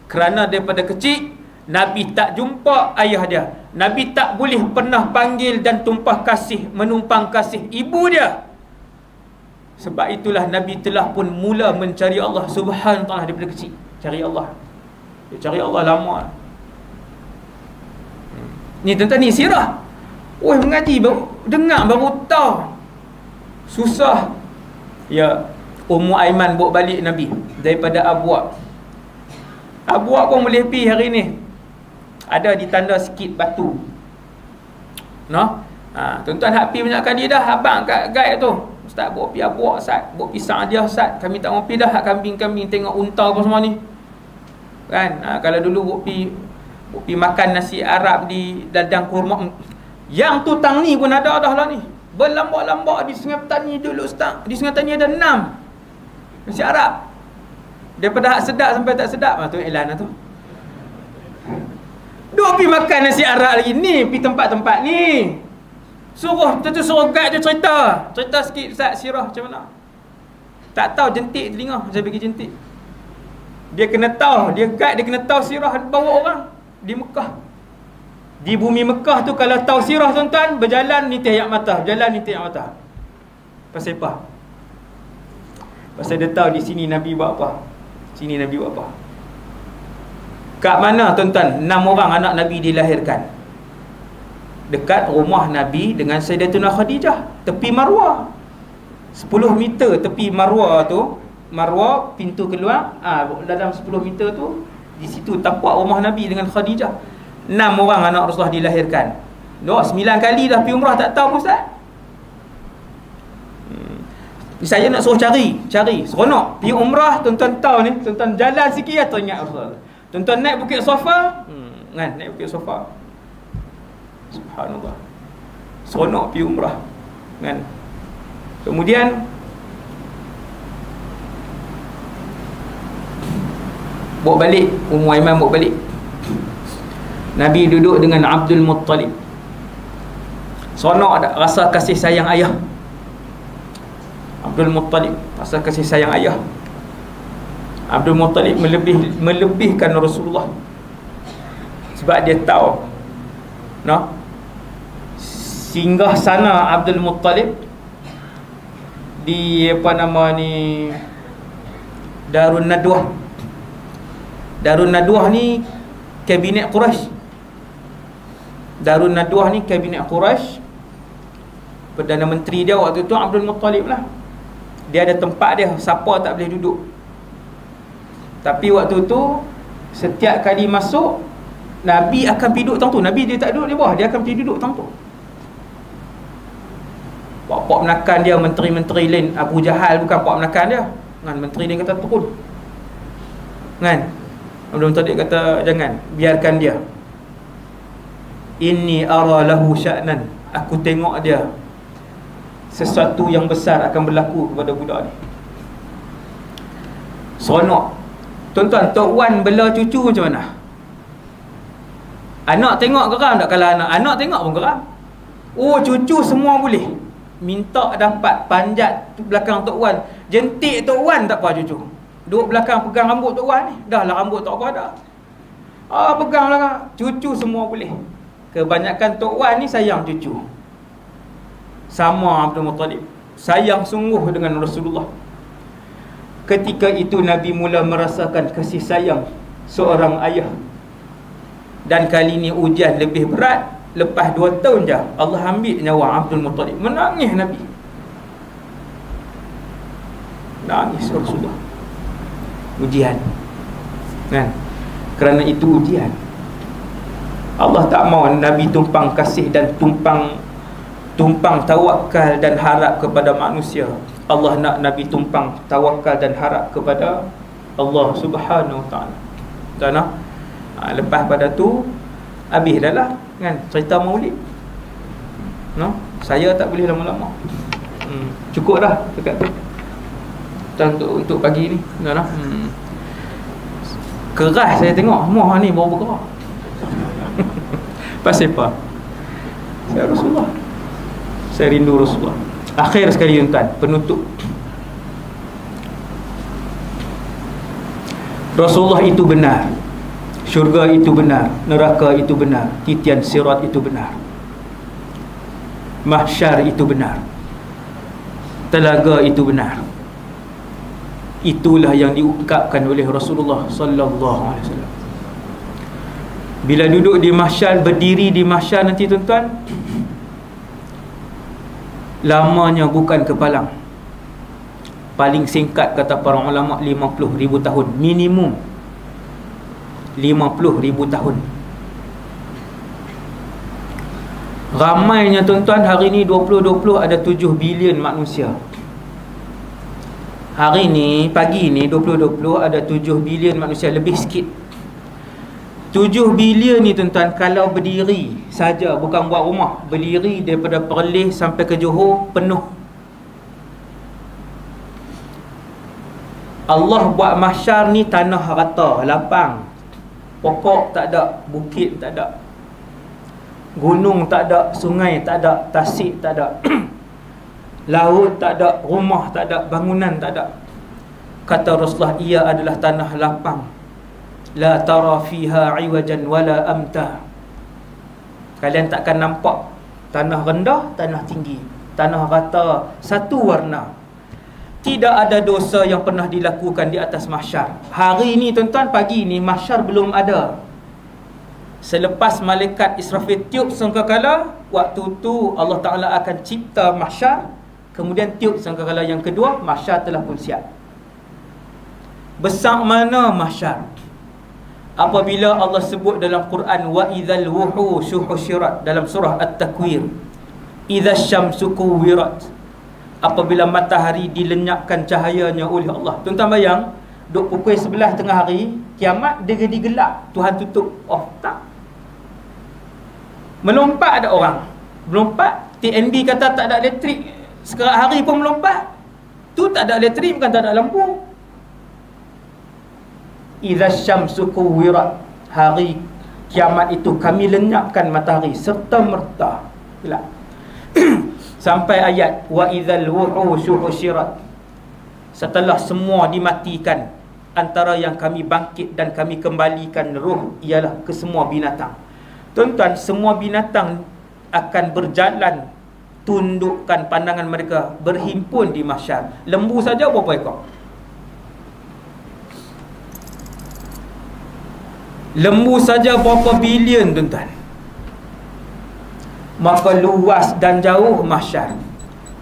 Kerana daripada kecil Nabi tak jumpa ayah dia, Nabi tak boleh pernah panggil dan tumpah kasih, menumpang kasih ibu dia. Sebab itulah Nabi telah pun mula mencari Allah Subhanahu wa ta'ala daripada kecil. Cari Allah. Dia cari Allah lama. Ni tuan-tuan, ni sirah. Oh, mengaji baru dengar, baru tahu. Susah. Ya, Ummu Aiman bawa balik Nabi daripada Abwa. Abwa pun boleh pergi hari ni. Ada ditanda sikit batu. No? Tuan-tuan hak pi banyak kali dah abang kat guide tu. Ustaz bawa pi Abwa, Ustaz. Bawa pi Saadiah, Ustaz. Kami tak mau pi dah hak kambing-kambing tengok unta apa semua ni. Kan? Kalau dulu bawa pi makan nasi Arab di ladang kurma. Yang tu tang ni pun ada dah lah ni. Berlambak-lambak di Sungai Petani dulu, Ustaz. Di Sungai Petani ada 6 nasi Arab. Daripada hak sedap sampai tak sedap. Tu iklan lah tu. Duk pergi makan nasi Arab lagi. Ni pergi tempat-tempat ni. Suruh guide dia cerita sikit, Ustaz, sirah macam mana. Tak tahu, jentik telinga. Saya bagi jentik. Dia kena tahu, dia guide, dia kena tahu sirah bawa orang di Mekah. Di bumi Mekah tu kalau tahu sirah, tuan-tuan, berjalan ni tiap mata, berjalan ni tiap mata. Pasal apa? Pasal dia tahu di sini Nabi buat apa, sini Nabi buat apa. Kat mana, tuan-tuan, 6 orang anak Nabi dilahirkan? Dekat rumah Nabi dengan Sayyidatuna Khadijah, tepi Marwah. 10 meter tepi Marwah tu, Marwah pintu keluar, dalam 10 meter tu, di situ tapak rumah Nabi dengan Khadijah. 6 orang anak Rasulullah dilahirkan. 9 kali dah pergi umrah tak tahu, Ustaz. Saya nak suruh cari, seronok pergi umrah. Tuan-tuan tahu ni, tuan-tuan jalan sikit ya teringat Rasulullah. Tuan-tuan naik Bukit Safa, kan, naik Bukit Safa. Subhanallah. Seronok pergi umrah, kan. Kemudian bawa balik, Ummu Aiman bawa balik. Nabi duduk dengan Abdul Muttalib. Seronok ada rasa kasih sayang ayah. Abdul Muttalib rasa kasih sayang ayah. Abdul Muttalib melebihkan Rasulullah. Sebab dia tahu, no, singgah sana Abdul Muttalib di apa nama ni, Darun Nadwah. Darun Nadwah ni kabinet Quraisy. Darun Nadwah ni kabinet Quraisy. Perdana Menteri dia waktu tu Abdul Muttalib lah. Dia ada tempat dia, siapa tak boleh duduk. Tapi waktu tu setiap kali masuk, Nabi akan pergi duduk tang tu. Nabi dia tak duduk di bawah, dia akan pergi duduk tang tu. Pak menakan dia, menteri-menteri lain, Abu Jahal bukan pak menakan dia kan, menteri dia kata turun kan. Abdul Muttalib kata jangan, biarkan dia. Inni ara lahu sya'nan, aku tengok dia sesuatu yang besar akan berlaku kepada budak ni. Seronok. Tuan-tuan, Tok Wan bela cucu macam mana? Anak tengok geram tak? Kalau anak tengok pun geram. Oh, cucu semua boleh. Minta dapat panjat belakang Tok Wan, jentik Tok Wan tak apa cucu. Duduk belakang pegang rambut Tok Wan ni, dah lah rambut tak apa dah. Pegang belakang. Cucu semua boleh. Kebanyakan Tok Wan ni sayang cucu. Sama Abdul Muttalib, sayang sungguh dengan Rasulullah. Ketika itu Nabi mula merasakan kasih sayang seorang ayah. Dan kali ini ujian lebih berat. Lepas 2 tahun je Allah ambil nyawa Abdul Muttalib. Menangis Nabi, nangis Rasulullah. Ujian kan? Kerana itu ujian. Allah tak mau Nabi tumpang kasih dan tumpang tawakal dan harap kepada manusia. Allah nak Nabi tumpang tawakal dan harap kepada Allah Subhanahu Wa Ta'ala. Dan lepas pada tu habis dah lah kan cerita Maulid. No? Saya tak boleh lama-lama. Cukup dah dekat tu. Dan untuk pagi ni dah. Keras saya tengok semua ni baru bergerak. Pasal apa? Saya Rasulullah. Saya rindu Rasulullah. Akhir sekali tuan, penutup. Rasulullah itu benar. Syurga itu benar, neraka itu benar, titian sirat itu benar, mahsyar itu benar, telaga itu benar. Itulah yang diungkapkan oleh Rasulullah sallallahu alaihi wasallam. Bila duduk di mahsyar, berdiri di mahsyar nanti tuan-tuan, lamanya bukan kepalang. Paling singkat kata para ulama 50,000 tahun minimum. 50,000 tahun. Ramainya tuan-tuan, hari ni 2020 ada 7 bilion manusia. Hari ni, pagi ni 2020 ada 7 bilion manusia, lebih sikit. 7 bilion ni tuan-tuan, kalau berdiri saja, bukan buat rumah, berdiri daripada Perlis sampai ke Johor penuh. Allah buat mahsyar ni tanah rata, lapang. Pokok tak ada, bukit tak ada, gunung tak ada, sungai tak ada, tasik tak ada, laut tak ada, rumah tak ada, bangunan tak ada. Kata Rasulullah, ia adalah tanah lapang. La tara fiha iwajan wala amta. Kalian takkan nampak tanah rendah, tanah tinggi, tanah rata, satu warna. Tidak ada dosa yang pernah dilakukan di atas mahsyar. Hari ni tuan-tuan, pagi ni mahsyar belum ada. Selepas malaikat Israfil tiup sangkakala, waktu tu Allah Ta'ala akan cipta mahsyar. Kemudian tiup sangkakala yang kedua, mahsyar telah pun siap. Besar mana mahsyar? Apabila Allah sebut dalam Quran, wa idzal wuhushu husyirat, dalam surah At-Takwir, idza syamsu kuwirat, apabila matahari dilenyapkan cahayanya oleh Allah. Tuan-tuan bayang, duk pukul 11 tengah hari, kiamat dia jadi gelap, Tuhan tutup. Oh tak, melompat ada orang, melompat. TNB kata tak ada elektrik, sekarang hari pun melompat. Tu tak ada elektrik, bukan tak ada lampu. Idza syamsu kuwirat, hari kiamat itu kami lenyapkan matahari serta merta, gelap. Sampai ayat wa idzal wuhushu husyirat, setelah semua dimatikan, antara yang kami bangkit dan kami kembalikan roh ialah ke semua binatang. Tuan-tuan, semua binatang akan berjalan, tundukkan pandangan mereka, berhimpun di mahsyar. Lembu saja berapa ekor? Lembu saja berapa bilion tuan-tuan. Maka luas dan jauh mahsyar.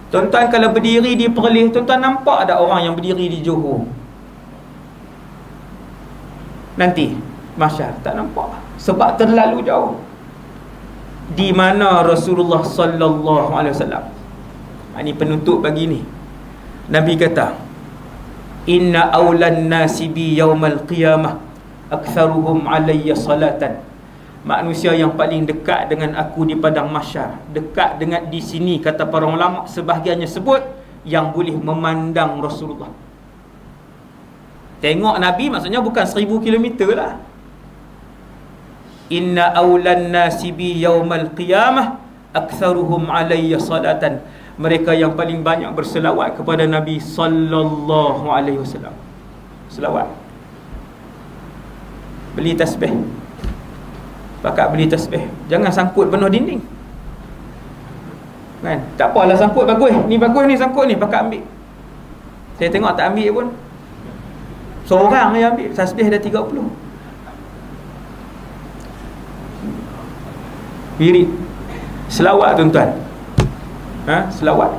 Tuan-tuan kalau berdiri di Perlis, tuan-tuan nampak ada orang yang berdiri di Johor nanti mahsyar? Tak nampak, sebab terlalu jauh. Di mana Rasulullah sallallahu alaihi wasallam? Ini penutup pagi ni. Nabi kata, inna awlan nasi bi yaumal qiyamah aktsaruhum alayya salatan. Manusia yang paling dekat dengan aku di padang mahsyar, dekat dengan di sini, kata para ulama, sebahagiannya sebut yang boleh memandang Rasulullah. Tengok Nabi maksudnya bukan 1000 kilometer lah. Inna awlan nasi bi yaumal qiyamah aktsaruhum alayya salatan. Mereka yang paling banyak berselawat kepada Nabi sallallahu alaihi wasallam. Selawat. Beli tasbih. Pakat beli tasbih. Jangan sangkut penuh dinding. Kan? Tak apalah sangkut bagus. Ni bagus ni sangkut ni, pakat ambil. Saya tengok tak ambil pun. Seorang yang ambil tasbih dah 30. Wirid. Selawat tuan-tuan. Selawat.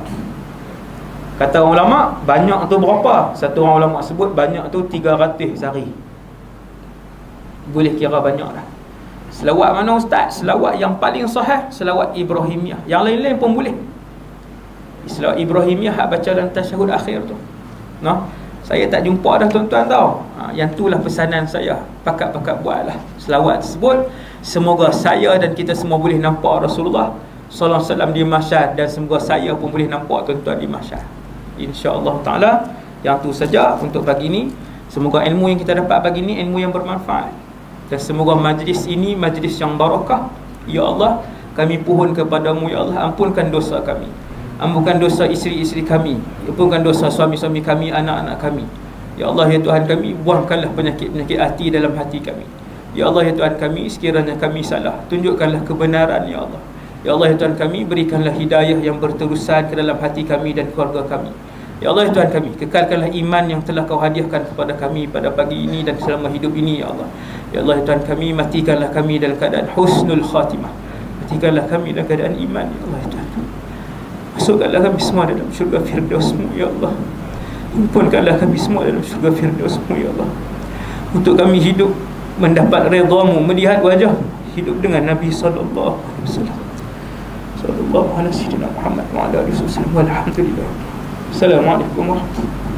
Kata orang ulama, banyak tu berapa? Satu orang ulama sebut banyak tu 300 sehari. Boleh kira banyak dah. Selawat mana ustaz? Selawat yang paling sahih selawat Ibrahimiyah. Yang lain-lain pun boleh. Selawat Ibrahimiyah hak baca dalam tasyahud akhir tu. Nah, saya tak jumpa dah tuan-tuan tau. Yang itulah pesanan saya. Pakat-pakat buatlah selawat tersebut. Semoga saya dan kita semua boleh nampak Rasulullah sallallahu alaihi wasallam di mahsyar, dan semoga saya pun boleh nampak tuan-tuan di mahsyar. Insya-Allah taala. Yang tu saja untuk pagi ini. Semoga ilmu yang kita dapat pagi ini ilmu yang bermanfaat. Dan semoga majlis ini majlis yang barakah. Ya Allah, kami pohon kepadamu ya Allah, ampunkan dosa kami. Ampunkan dosa isteri-isteri kami. Ampunkan dosa suami-suami kami, anak-anak kami. Ya Allah ya Tuhan kami, buangkanlah penyakit-penyakit hati dalam hati kami. Ya Allah ya Tuhan kami, sekiranya kami salah, tunjukkanlah kebenaran ya Allah. Ya Allah ya Tuhan kami, berikanlah hidayah yang berterusan ke dalam hati kami dan keluarga kami. Ya Allah ya Tuhan kami, kekalkanlah iman yang telah kau hadiahkan kepada kami pada pagi ini dan selama hidup ini ya Allah. Ya Allah ya Tuhan kami, matikanlah kami dalam keadaan husnul khatimah. Matikanlah kami dalam keadaan iman ya Allah ya Tuhan. Masukkanlah kami semua dalam syurga Firdaus-Mu ya Allah. Ampunkanlah kami semua dalam syurga Firdaus-Mu ya Allah. Untuk kami hidup mendapat redha-Mu, melihat wajah, hidup dengan Nabi sallallahu alaihi wasallam. Sallallahu alaihi wasallam Muhammad wa ala alihi wasallam. Walhamdulillah. Assalamualaikum warahmatullahi wabarakatuh.